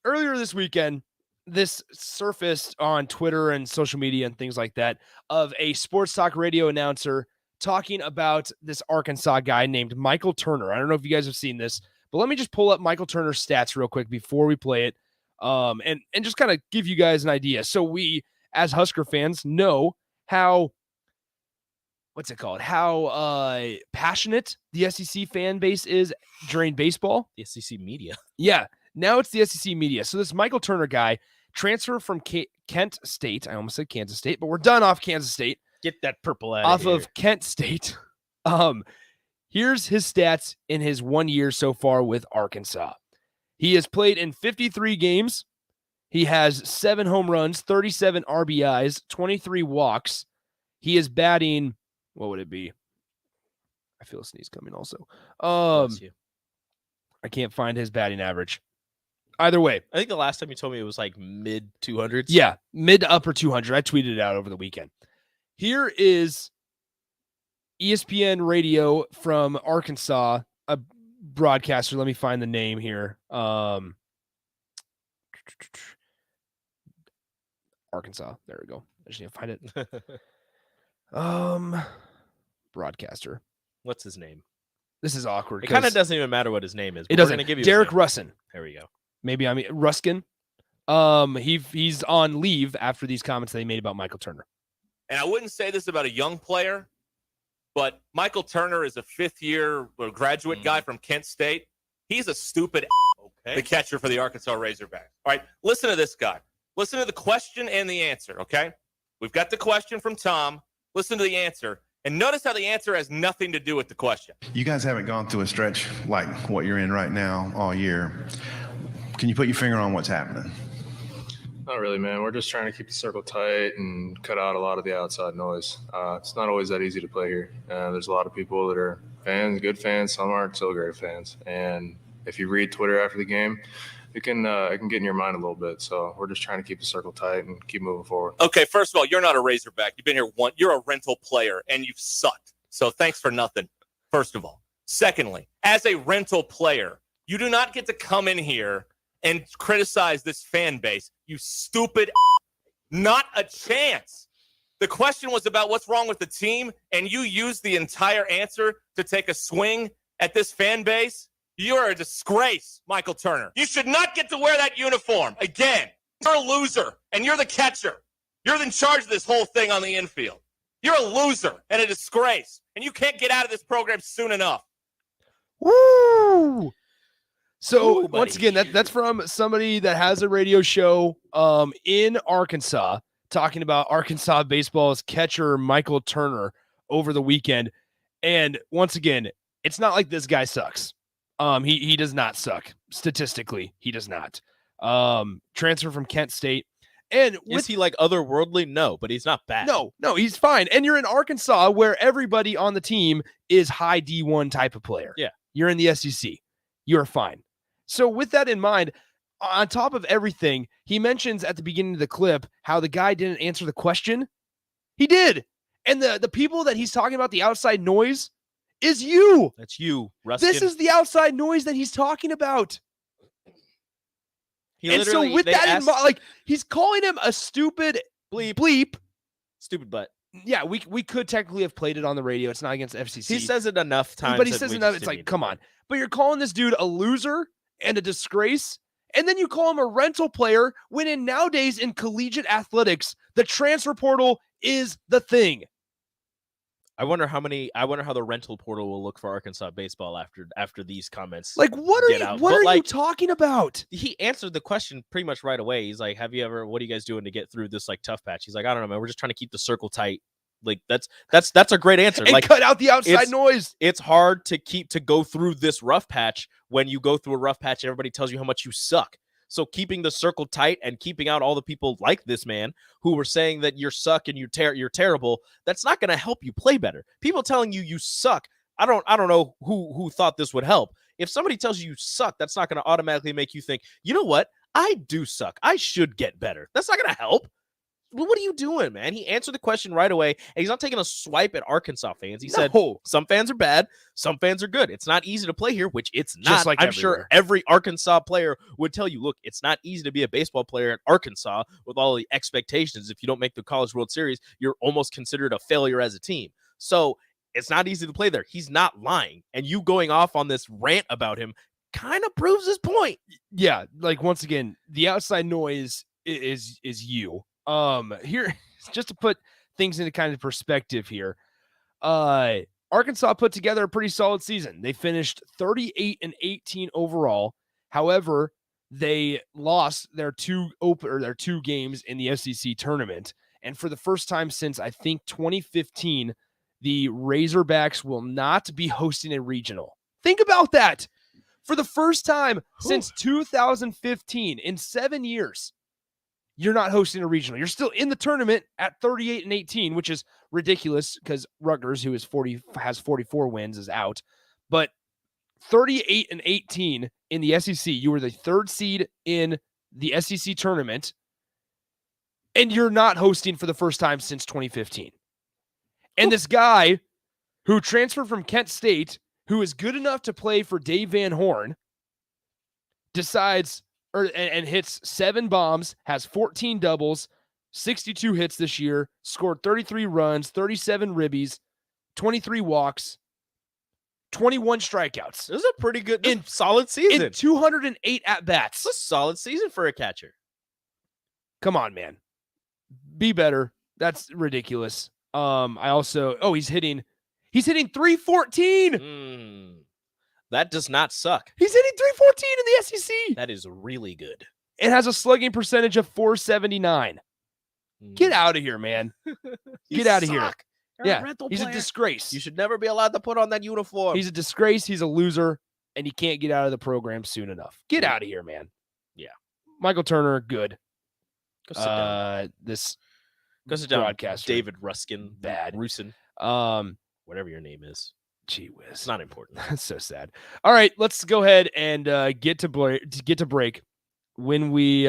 Earlier this weekend, this surfaced on Twitter and social media and things like that of a sports talk radio announcer talking about this Arkansas guy named Michael Turner. I don't know if you guys have seen this, but let me just pull up Michael Turner's stats real quick before we play it, and just kind of give you guys an idea. So we, as Husker fans, know how what's it called? How passionate the SEC fan base is during baseball. The SEC media. Yeah. Now it's the SEC media. So this Michael Turner guy transferred from Kent State. I almost said Kansas State, but we're done off Kansas State. Get that purple out Off of here. of Kent State. Here's his stats in his 1 year so far with Arkansas. He has played in 53 games. He has 7 home runs, 37 RBIs, 23 walks. He is batting, what would it be? I feel a sneeze coming also. Bless you. I can't find his batting average. Either way. I think the last time you told me it was like mid 200s. Yeah, mid to upper 200. I tweeted it out over the weekend. Here is ESPN radio from Arkansas, a broadcaster. Let me find the name here. Arkansas. There we go. I just need to find it. Broadcaster. What's his name? This is awkward. It kind of doesn't even matter what his name is. It But we're doesn't. gonna give you Derek his name. Russin. There we go. Maybe Ruskin. He's on leave after these comments they made about Michael Turner. And I wouldn't say this about a young player, but Michael Turner is a fifth-year graduate guy from Kent State. He's a stupid the catcher for the Arkansas Razorbacks. All right, listen to this guy. Listen to the question and the answer, okay? We've got the question from Tom. Listen to the answer. And notice how the answer has nothing to do with the question. You guys haven't gone through a stretch like what you're in right now all year. Can you put your finger on what's happening? Not really, man. We're just trying to keep the circle tight and cut out a lot of the outside noise. It's not always that easy to play here. There's a lot of people that are fans, good fans. Some aren't so great fans. And if you read Twitter after the game, it can get in your mind a little bit. So we're just trying to keep the circle tight and keep moving forward. Okay, first of all, you're not a Razorback. You've been here once. You're a rental player, and you've sucked. So thanks for nothing, first of all. Secondly, as a rental player, you do not get to come in here and criticize this fan base. You stupid. Not a chance. The question was about what's wrong with the team, and you used the entire answer to take a swing at this fan base. You're a disgrace, Michael Turner. You should not get to wear that uniform again. You're a loser, and you're the catcher. You're in charge of this whole thing on the infield. You're a loser and a disgrace, and you can't get out of this program soon enough. Woo! So once again, that's from somebody that has a radio show in Arkansas talking about Arkansas baseball's catcher Michael Turner over the weekend. And once again, it's not like this guy sucks. He does not suck. Statistically, he does not. Transfer from Kent State. And is he like otherworldly? No, but he's not bad. No, he's fine. And you're in Arkansas where everybody on the team is high D1 type of player. Yeah. You're in the SEC. You're fine. So with that in mind, on top of everything, he mentions at the beginning of the clip how the guy didn't answer the question. He did. And the people that he's talking about, the outside noise, is you. That's you, Ruskin. This is the outside noise that he's talking about. And so with that in mind, like, he's calling him a stupid bleep. Stupid butt. Yeah, we could technically have played it on the radio. It's not against FCC. He says it enough times. But he says enough. It's like, come on. But you're calling this dude a loser and a disgrace, and then you call him a rental player when nowadays in collegiate athletics, the transfer portal is the thing. I wonder how the rental portal will look for Arkansas baseball after these comments. Like, what are you talking about? He answered the question pretty much right away. He's like, what are you guys doing to get through this like tough patch? He's like, I don't know, man. We're just trying to keep the circle tight. Like that's a great answer. And like, cut out the outside noise. It's hard to go through this rough patch when you go through a rough patch and everybody tells you how much you suck. So keeping the circle tight and keeping out all the people like this man who were saying that you suck and you're terrible, that's not going to help you play better. People telling you suck, I don't know who thought this would help. If somebody tells you suck, that's not going to automatically make you think, you know what? I do suck. I should get better. That's not going to help. Well, what are you doing, man? He answered the question right away, and he's not taking a swipe at Arkansas fans. He said, some fans are bad, some fans are good. It's not easy to play here, which it's not. Just like I'm everywhere. sure every Arkansas player would tell you, look, it's not easy to be a baseball player in Arkansas with all the expectations. If you don't make the College World Series, you're almost considered a failure as a team. So it's not easy to play there. He's not lying. And you going off on this rant about him kind of proves his point. Yeah, like, once again, the outside noise is you. Here, just to put things into kind of perspective here, Arkansas put together a pretty solid season. They finished 38-18 overall. However, they lost their two games in the SEC tournament. And for the first time since, I think, 2015, the Razorbacks will not be hosting a regional. Think about that. For the first time since 2015, in 7 years, you're not hosting a regional. You're still in the tournament at 38-18, which is ridiculous because Rutgers, who has 44 wins, is out. But 38-18 in the SEC, you were the third seed in the SEC tournament, and you're not hosting for the first time since 2015. And this guy who transferred from Kent State, who is good enough to play for Dave Van Horn, decides and hits 7 bombs, has 14 doubles, 62 hits this year, scored 33 runs, 37 ribbies, 23 walks, 21 strikeouts. This is a pretty good, solid season. In 208 at-bats. It's a solid season for a catcher. Come on, man. Be better. That's ridiculous. He's hitting 314. That does not suck. He's hitting 314 in the SEC. That is really good. It has a slugging percentage of 479. Get out of here, man. Get out of here. Yeah, he's a disgrace. You should never be allowed to put on that uniform. He's a disgrace. He's a loser, and he can't get out of the program soon enough. Get out of here, man. Yeah. Michael Turner, good. Go sit down. Go sit down. Broadcaster, David Ruskin, bad. Rusin, whatever your name is. Gee whiz. It's not important. That's so sad. All right, let's go ahead and get to break. When we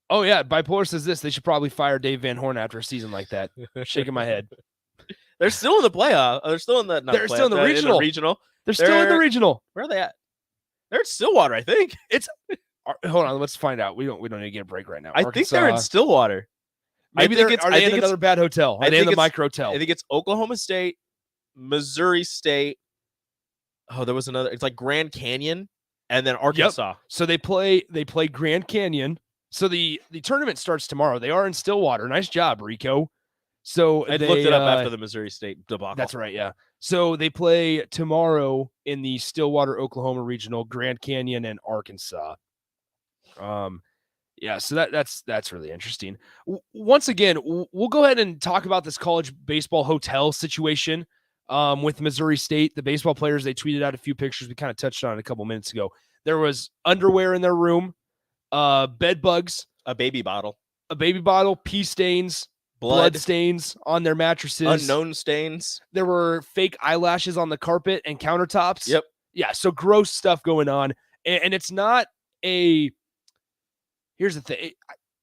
Bipolar says this, they should probably fire Dave Van Horn after a season like that. Shaking my head. They're still in the playoff. They're still in the still in the regional. They're still in the regional. Where are they at? They're in Stillwater, I think. Hold on, let's find out. We don't need to get a break right now. I think they're in Stillwater. Maybe are they in another bad hotel? Are they in the micro hotel? I think it's Oklahoma State, Missouri State. Oh, there was another. It's like Grand Canyon and then Arkansas. Yep. So they play Grand Canyon. So the tournament starts tomorrow. They are in Stillwater. Nice job, Rico. So I looked it up after the Missouri State debacle. That's right, yeah. So they play tomorrow in the Stillwater, Oklahoma regional, Grand Canyon and Arkansas. Yeah, so that's really interesting. Once again, we'll go ahead and talk about this college baseball hotel situation with Missouri State. The baseball players, they tweeted out a few pictures. We kind of touched on it a couple minutes ago. There was underwear in their room, bed bugs, a baby bottle, pee stains, blood stains on their mattresses, unknown stains. There were fake eyelashes on the carpet and countertops. Yep. Yeah, so gross stuff going on. And it's not a... Here's the thing.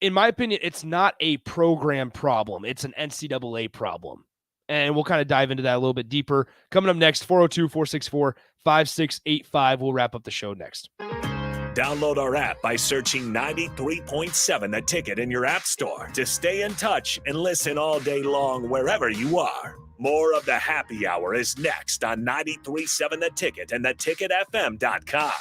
In my opinion, it's not a program problem. It's an NCAA problem. And we'll kind of dive into that a little bit deeper. Coming up next, 402-464-5685. We'll wrap up the show next. Download our app by searching 93.7 The Ticket in your app store to stay in touch and listen all day long wherever you are. More of the happy hour is next on 93.7 The Ticket and theticketfm.com.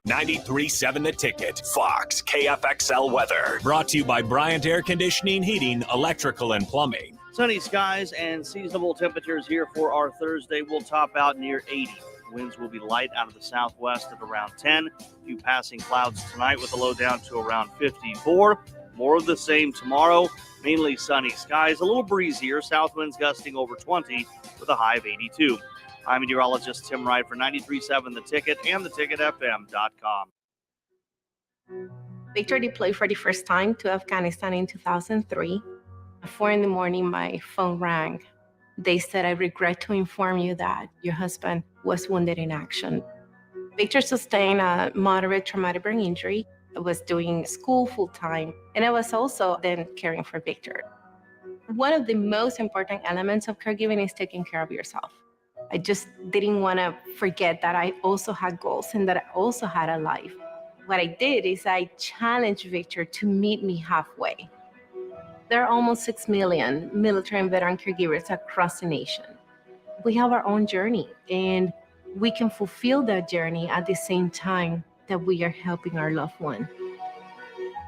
93.7 The Ticket, Fox, KFXL weather. Brought to you by Bryant Air Conditioning, Heating, Electrical, and Plumbing. Sunny skies and seasonable temperatures here for our Thursday. We'll top out near 80. Winds will be light out of the southwest at around 10. A few passing clouds tonight with a low down to around 54. More of the same tomorrow. Mainly sunny skies. A little breezier. South winds gusting over 20 with a high of 82. I'm meteorologist Tim Wright for 93.7 The Ticket and theticketfm.com. Victor deployed for the first time to Afghanistan in 2003. At 4 a.m, my phone rang. They said, "I regret to inform you that your husband was wounded in action." Victor sustained a moderate traumatic brain injury. I was doing school full-time, and I was also then caring for Victor. One of the most important elements of caregiving is taking care of yourself. I just didn't want to forget that I also had goals and that I also had a life. What I did is I challenged Victor to meet me halfway. There are almost 6 million military and veteran caregivers across the nation. We have our own journey, and we can fulfill that journey at the same time that we are helping our loved one.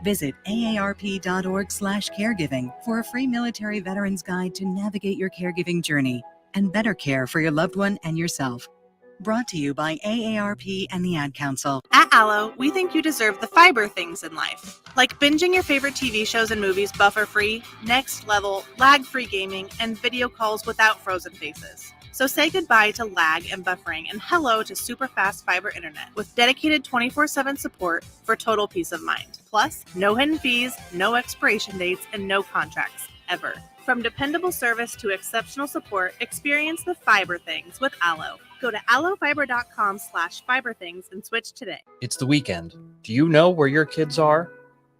Visit aarp.org/caregiving for a free military veterans guide to navigate your caregiving journey and better care for your loved one and yourself. Brought to you by AARP and the Ad Council. At Allo, we think you deserve the fiber things in life, like binging your favorite TV shows and movies buffer-free, next level, lag-free gaming, and video calls without frozen faces. So say goodbye to lag and buffering and hello to super fast fiber internet with dedicated 24/7 support for total peace of mind. Plus, no hidden fees, no expiration dates, and no contracts, ever. From dependable service to exceptional support, experience the fiber things with Allo. Go to allofiber.com/fiberthings and switch today. It's the weekend. Do you know where your kids are?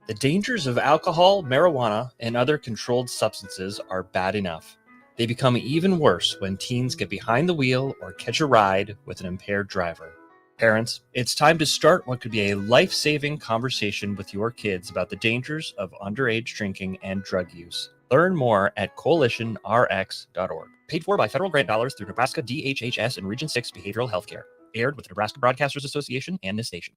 The dangers of alcohol, marijuana, and other controlled substances are bad enough. They become even worse when teens get behind the wheel or catch a ride with an impaired driver. Parents, it's time to start what could be a life-saving conversation with your kids about the dangers of underage drinking and drug use. Learn more at coalitionrx.org. Paid for by federal grant dollars through Nebraska DHHS and Region 6 Behavioral Healthcare. Aired with the Nebraska Broadcasters Association and this station.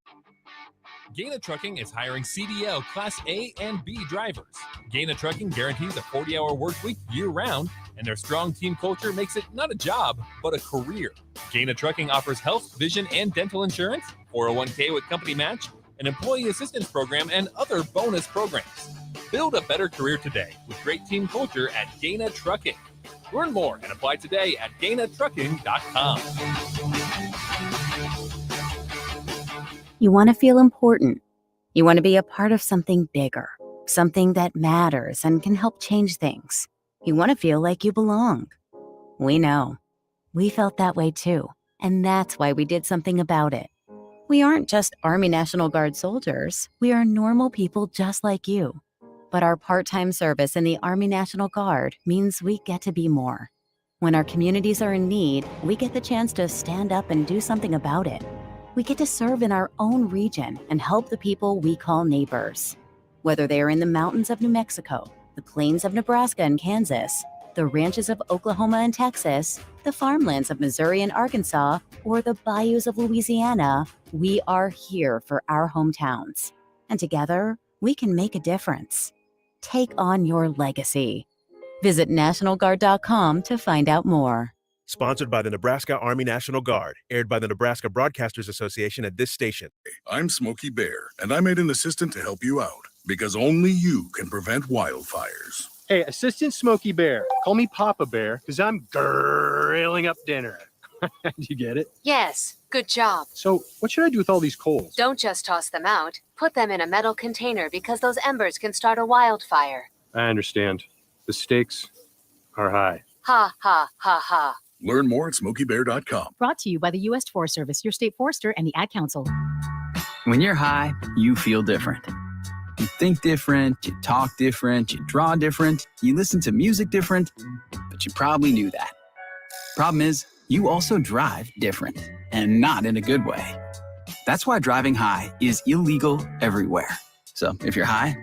Gaina Trucking is hiring CDL Class A and B drivers. Gaina Trucking guarantees a 40-hour work week year-round, and their strong team culture makes it not a job, but a career. Gaina Trucking offers health, vision, and dental insurance, 401k with company match, an employee assistance program, and other bonus programs. Build a better career today with great team culture at Gaina Trucking. Learn more and apply today at GainaTrucking.com. You want to feel important. You want to be a part of something bigger, something that matters and can help change things. You want to feel like you belong. We know. We felt that way too, and that's why we did something about it. We aren't just Army National Guard soldiers. We are normal people just like you. But our part-time service in the Army National Guard means we get to be more. When our communities are in need, we get the chance to stand up and do something about it. We get to serve in our own region and help the people we call neighbors. Whether they are in the mountains of New Mexico, the plains of Nebraska and Kansas, the ranches of Oklahoma and Texas, the farmlands of Missouri and Arkansas, or the bayous of Louisiana, we are here for our hometowns. And together, we can make a difference. Take on your legacy. Visit NationalGuard.com to find out more. Sponsored by the Nebraska Army National Guard, aired by the Nebraska Broadcasters Association at this station. I'm Smokey Bear, and I made an assistant to help you out because only you can prevent wildfires. Hey, Assistant Smokey Bear, call me Papa Bear because I'm grilling up dinner. You get it? Yes, good job. So, what should I do with all these coals? Don't just toss them out. Put them in a metal container because those embers can start a wildfire. I understand. The stakes are high. Ha, ha, ha, ha. Learn more at SmokeyBear.com. Brought to you by the U.S. Forest Service, your state forester, and the Ad Council. When you're high, you feel different. You think different, you talk different, you draw different, you listen to music different, but you probably knew that. Problem is, you also drive different, and not in a good way. That's why driving high is illegal everywhere. So if you're high,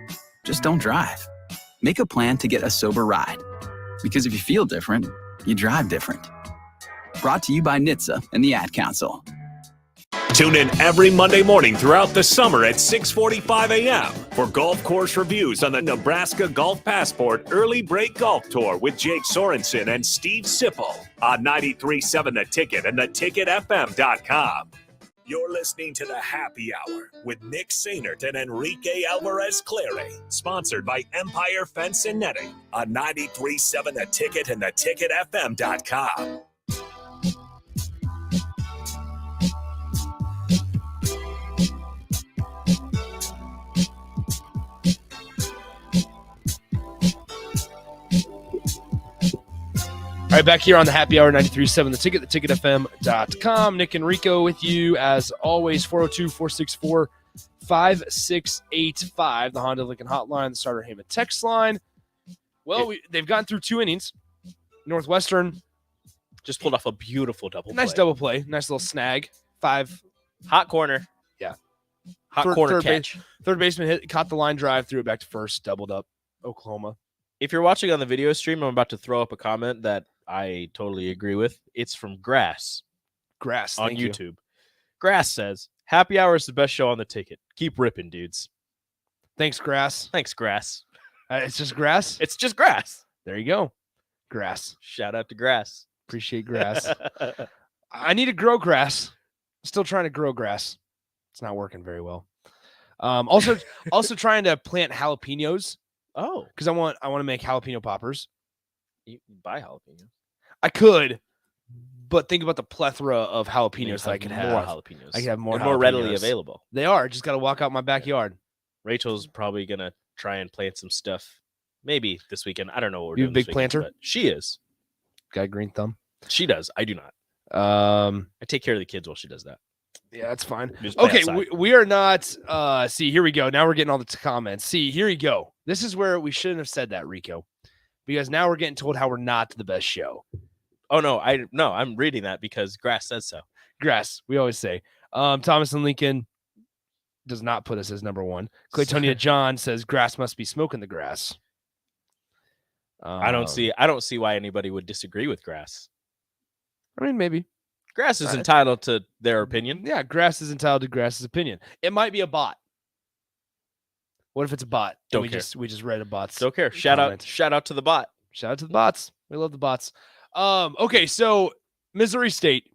just don't drive. Make a plan to get a sober ride. Because if you feel different, you drive different. Brought to you by NHTSA and the Ad Council. Tune in every Monday morning throughout the summer at 6:45 a.m. for golf course reviews on the Nebraska Golf Passport Early Break Golf Tour with Jake Sorensen and Steve Sipple on 93.7 The Ticket and theticketfm.com. You're listening to the Happy Hour with Nick Sainert and Enrique Alvarez Clary, sponsored by Empire Fence and Netting on 93.7 The Ticket and theticketfm.com. All right, back here on the Happy Hour 93.7 The Ticket, theticketfm.com. Nick and Rico with you as always. 402-464-5685, the Honda Lincoln Hotline, the Starter Heyman text line. Well, they've gotten through 2 innings. Northwestern just pulled off a beautiful double play. Nice double play. Nice little snag. 5. Hot corner. Yeah. Corner catch. Third baseman caught the line drive, threw it back to first, doubled up Oklahoma. If you're watching on the video stream, I'm about to throw up a comment that I totally agree with. It's from Grass. Grass on thank YouTube. You. Grass says, Happy Hour is the best show on the ticket. Keep ripping, dudes. Thanks, grass. Thanks, grass. It's just grass? It's just grass. There you go. Grass. Shout out to grass. Appreciate grass. I need to grow grass. Still trying to grow grass. It's not working very well. Also trying to plant jalapenos. Oh, because I want to make jalapeno poppers. You can buy jalapenos. I could, but think about the plethora of jalapenos that I could have. More jalapenos. I could have more. They're more readily available. They are. Just got to walk out my backyard. Rachel's probably gonna try and plant some stuff. Maybe this weekend. I don't know what we're You a doing. big this weekend, planter? but she is. Got a green thumb. She does. I do not. I take care of the kids while she does that. Yeah, that's fine. Just play Okay, outside. we are not. See, here we go. Now we're getting all the comments. See, here you go. This is where we shouldn't have said that, Rico, because now we're getting told how we're not the best show. Oh no, I'm reading that because Grass says so. Grass, we always say. Thomas and Lincoln does not put us as number one. Claytonia John says Grass must be smoking the grass. I don't see why anybody would disagree with Grass. I mean, maybe. Grass is entitled to their opinion. Yeah, Grass is entitled to Grass's opinion. It might be a bot. What if it's a bot? Don't we care. We just read a bot's Don't care. Shout out to the bot. Shout out to the bots. We love the bots. Okay, so Missouri State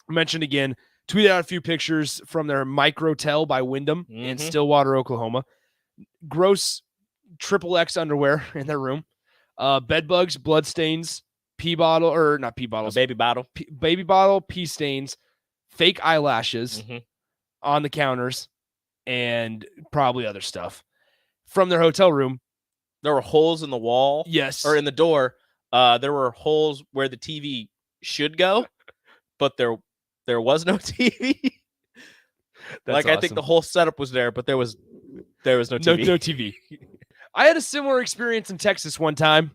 mentioned again, tweeted out a few pictures from their microtel by Wyndham in Stillwater, Oklahoma. Gross XXX underwear in their room. Bed bugs, blood stains, pee bottle, or not pee bottles. Baby bottle. Baby bottle, pee stains, fake eyelashes on the counters, and probably other stuff from their hotel room. There were holes in the wall. Yes. Or in the door. There were holes where the TV should go, but there was no TV. That's I think the whole setup was there, but there was no TV. No TV. I had a similar experience in Texas one time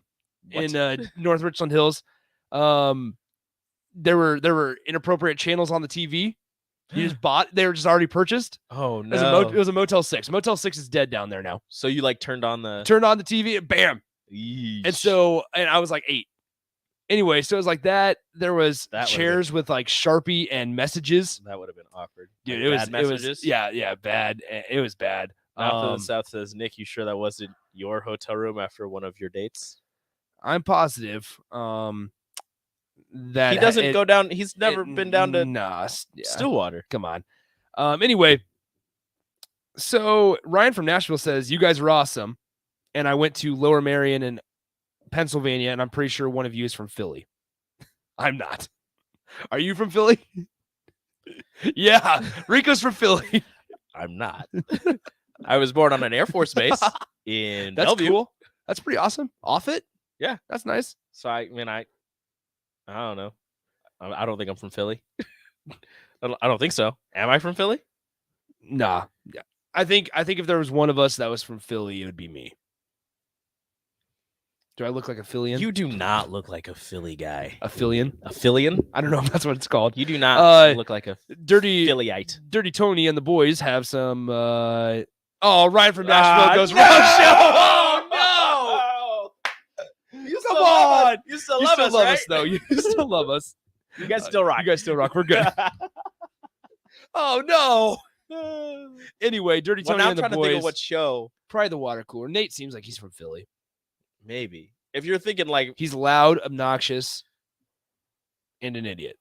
in North Richland Hills. There were inappropriate channels on the TV. You just bought. They were just already purchased. Oh no! It was a Motel 6. Motel 6 is dead down there now. So you turned on the TV, and bam. Yeesh. And I was like 8. Anyway, so it was like that. There was chairs with Sharpie and messages. That would have been awkward, dude. Bad messages. Bad. It was bad. Out the South says, Nick, you sure that wasn't your hotel room after one of your dates? I'm positive. That he doesn't go down. He's never been down to Stillwater. Come on. Anyway, so Ryan from Nashville says, you guys are awesome. And I went to Lower Merion in Pennsylvania, and I'm pretty sure one of you is from Philly. I'm not. Are you from Philly? Yeah, Rico's from Philly. I'm not. I was born on an Air Force base in That's Bellevue. cool. That's pretty awesome. Off it? Yeah. That's nice. So I don't know. I don't think I'm from Philly. I don't think so. Am I from Philly? Nah. Yeah. I think if there was one of us that was from Philly, it would be me. Do I look like a Phillian? You do not look like a Philly guy. A Phillian? A Phillian? I don't know if that's what it's called. You do not look like a Dirty Phillyite. Dirty Tony and the boys have some Ryan from Nashville goes no! round show. Oh no! You Come on. You still love us, right? though. You still love us. You guys still rock. You guys still rock. We're good. Oh no. Anyway, Dirty Tony now I'm and the trying boys. to think of what show. Probably the water cooler. Nate seems like he's from Philly. Maybe. If you're thinking he's loud, obnoxious, and an idiot.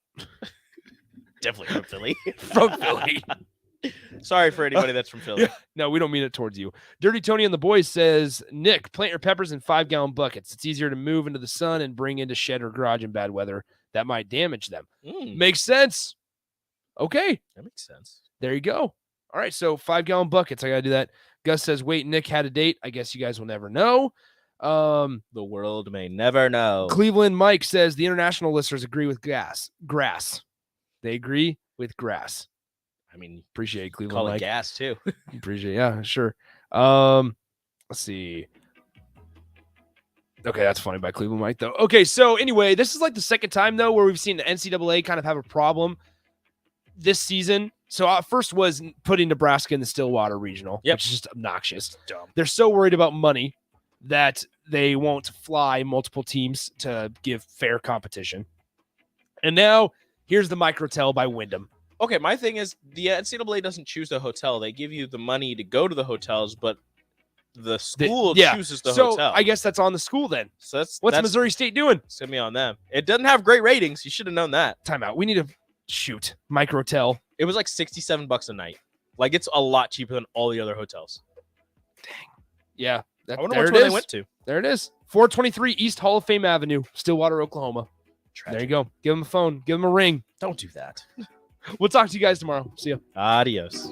Definitely from Philly. From Philly. Sorry for anybody that's from Philly. Yeah. No, we don't mean it towards you. Dirty Tony and the boys says, Nick, plant your peppers in 5-gallon buckets. It's easier to move into the sun and bring into shed or garage in bad weather. That might damage them. Makes sense. Okay. That makes sense. There you go. All right. So 5-gallon buckets. I got to do that. Gus says, wait, Nick had a date. I guess you guys will never know. The world may never know. Cleveland Mike says the international listeners agree with grass. They agree with grass. I mean, appreciate Cleveland call Mike. it gas too. Appreciate, yeah, sure. Let's see. Okay, that's funny by Cleveland Mike though. Okay, so anyway, this is the second time though where we've seen the NCAA kind of have a problem this season. So first was putting Nebraska in the Stillwater Regional, which is just obnoxious. It's dumb. They're so worried about money that they won't fly multiple teams to give fair competition. And now here's the microtel by Wyndham. Okay, my thing is the NCAA doesn't choose a hotel. They give you the money to go to the hotels, but the school Yeah. chooses the so hotel. I guess that's on the school then. So What's that's Missouri State doing? It's gonna be on them. It doesn't have great ratings. You should have known that. Timeout. We need to shoot Microtel. It was like $67 a night. Like it's a lot cheaper than all the other hotels. Yeah. I wonder there which it one they is. went to. There it is. 423 East Hall of Fame Avenue, Stillwater, Oklahoma. There you go. Give them a phone. Give them a ring. Don't do that. We'll talk to you guys tomorrow. See ya. Adios.